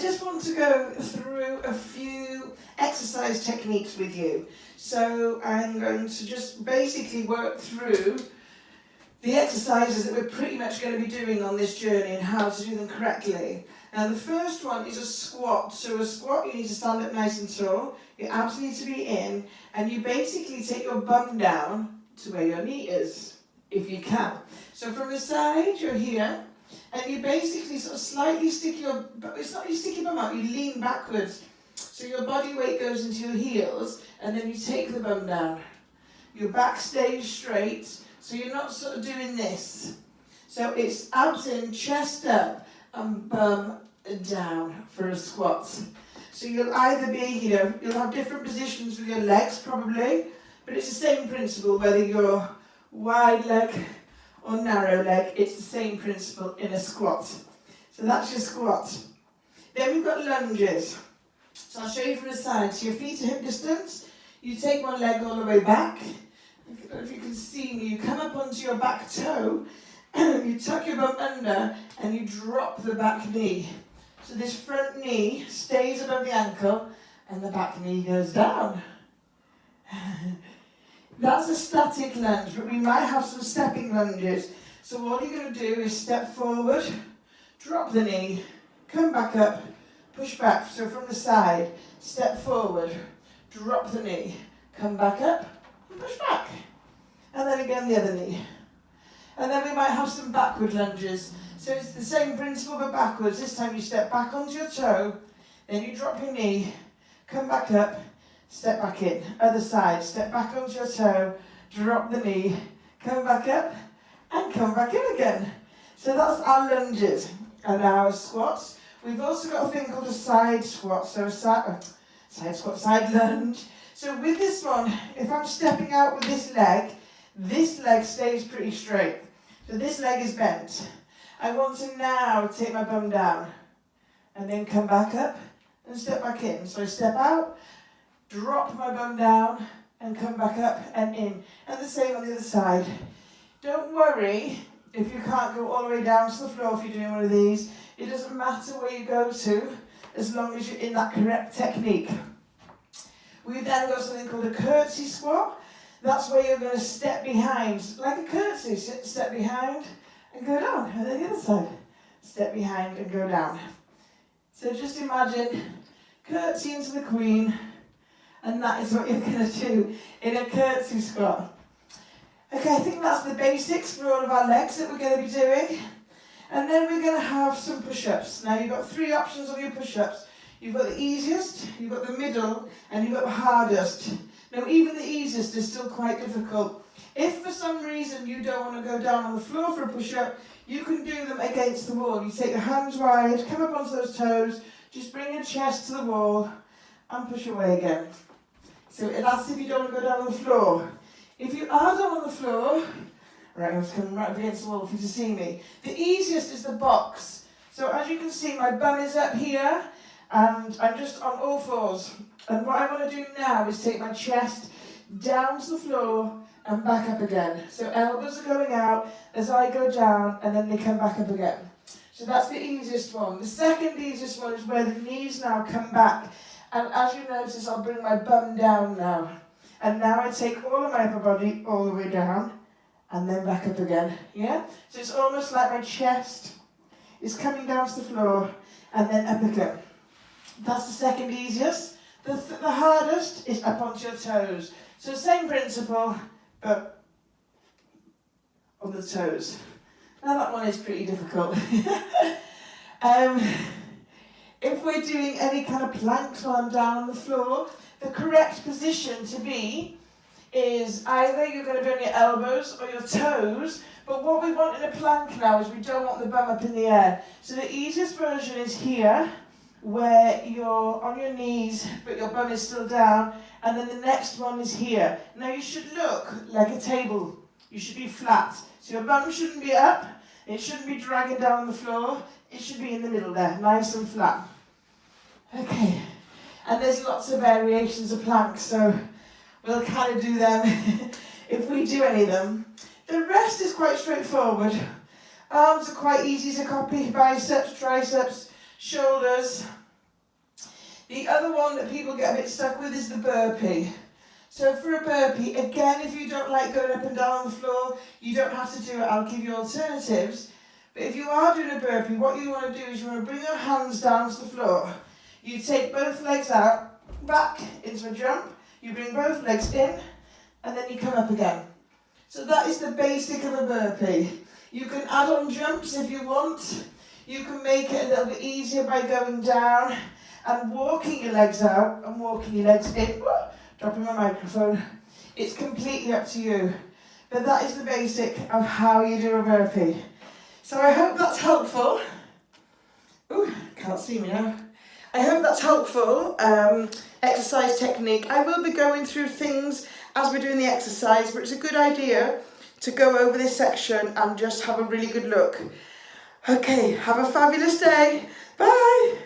just want to go through a few exercise techniques with you. So I'm going to just basically work through the exercises that we're pretty much going to be doing on this journey and how to do them correctly. Now the first one is a squat. So a squat, you need to stand up nice and tall. You absolutely need to be in, and you basically take your bum down to where your knee is, if you can. So from the side, you're here, and you basically sort of slightly stick your, it's not you stick your bum out, you lean backwards. So your body weight goes into your heels, and then you take the bum down. Your back stays straight, so you're not sort of doing this. So it's abs in, chest up, and bum down for a squat. So you'll either be, you'll have different positions with your legs probably, but it's the same principle whether you're wide leg or narrow leg, it's the same principle in a squat. So that's your squat. Then we've got lunges. So I'll show you from the side. So your feet are hip distance, you take one leg all the way back. I don't know if you can see me, you come up onto your back toe, you tuck your bum under and you drop the back knee. So this front knee stays above the ankle and the back knee goes down. That's a static lunge, but we might have some stepping lunges. So all you're going to do is step forward, drop the knee, come back up, push back. So from the side, step forward, drop the knee, come back up and push back. And then again the other knee. And then we might have some backward lunges. So it's the same principle but backwards. This time you step back onto your toe, then you drop your knee, come back up, step back in. Other side, step back onto your toe, drop the knee, come back up, and come back in again. So that's our lunges and our squats. We've also got a thing called a side squat, so a side squat, side lunge. So with this one, if I'm stepping out with this leg stays pretty straight. So this leg is bent. I want to now take my bum down and then come back up and step back in. So I step out, drop my bum down and come back up and in. And the same on the other side. Don't worry if you can't go all the way down to the floor if you're doing one of these. It doesn't matter where you go to as long as you're in that correct technique. We've then got something called a curtsy squat. That's where you're going to step behind, like a curtsy, step behind and go down. And then the other side, step behind and go down. So just imagine curtsy into the Queen, and that is what you're going to do in a curtsy squat. Okay, I think that's the basics for all of our legs that we're going to be doing. And then we're going to have some push-ups. Now you've got three options of your push-ups. You've got the easiest, you've got the middle, and you've got the hardest. Now even the easiest is still quite difficult. If for some reason you don't want to go down on the floor for a push-up, you can do them against the wall. You take your hands wide, come up onto those toes, just bring your chest to the wall, and push away again. So that's if you don't want to go down on the floor. If you are down on the floor, right, I'm just coming right up against the wall for you to see me. The easiest is the box. So as you can see, my bum is up here, and I'm just on all fours. And what I want to do now is take my chest down to the floor and back up again. So elbows are going out as I go down, and then they come back up again. So that's the easiest one. The second easiest one is where the knees now come back. And as you notice, I'll bring my bum down now. And now I take all of my upper body all the way down, and then back up again. Yeah? So it's almost like my chest is coming down to the floor, and then up again. That's the second easiest. The hardest is up onto your toes. So same principle, but on the toes. Now that one is pretty difficult. If we're doing any kind of planks while I'm down on the floor, the correct position to be is either you're going to be on your elbows or your toes, but what we want in a plank now is we don't want the bum up in the air. So the easiest version is here, where you're on your knees, but your bum is still down, and then the next one is here. Now you should look like a table. You should be flat. So your bum shouldn't be up, it shouldn't be dragging down the floor, it should be in the middle there, nice and flat. Okay, and there's lots of variations of planks, so we'll kind of do them if we do any of them. The rest is quite straightforward. Arms are quite easy to copy, biceps, triceps, shoulders, The other one that people get a bit stuck with is the burpee. So for a burpee, again, if you don't like going up and down on the floor, you don't have to do it. I'll give you alternatives. But if you are doing a burpee, what you want to do is you want to bring your hands down to the floor. You take both legs out, back into a jump. You bring both legs in, and then you come up again. So that is the basic of a burpee. You can add on jumps if you want. You can make it a little bit easier by going down and walking your legs out and walking your legs in. Dropping my microphone. It's completely up to you. But that is the basic of how you do a burpee. So I hope that's helpful. Ooh, can't see me now. I hope that's helpful. Exercise technique. I will be going through things as we're doing the exercise, but it's a good idea to go over this section and just have a really good look. Okay, have a fabulous day. Bye.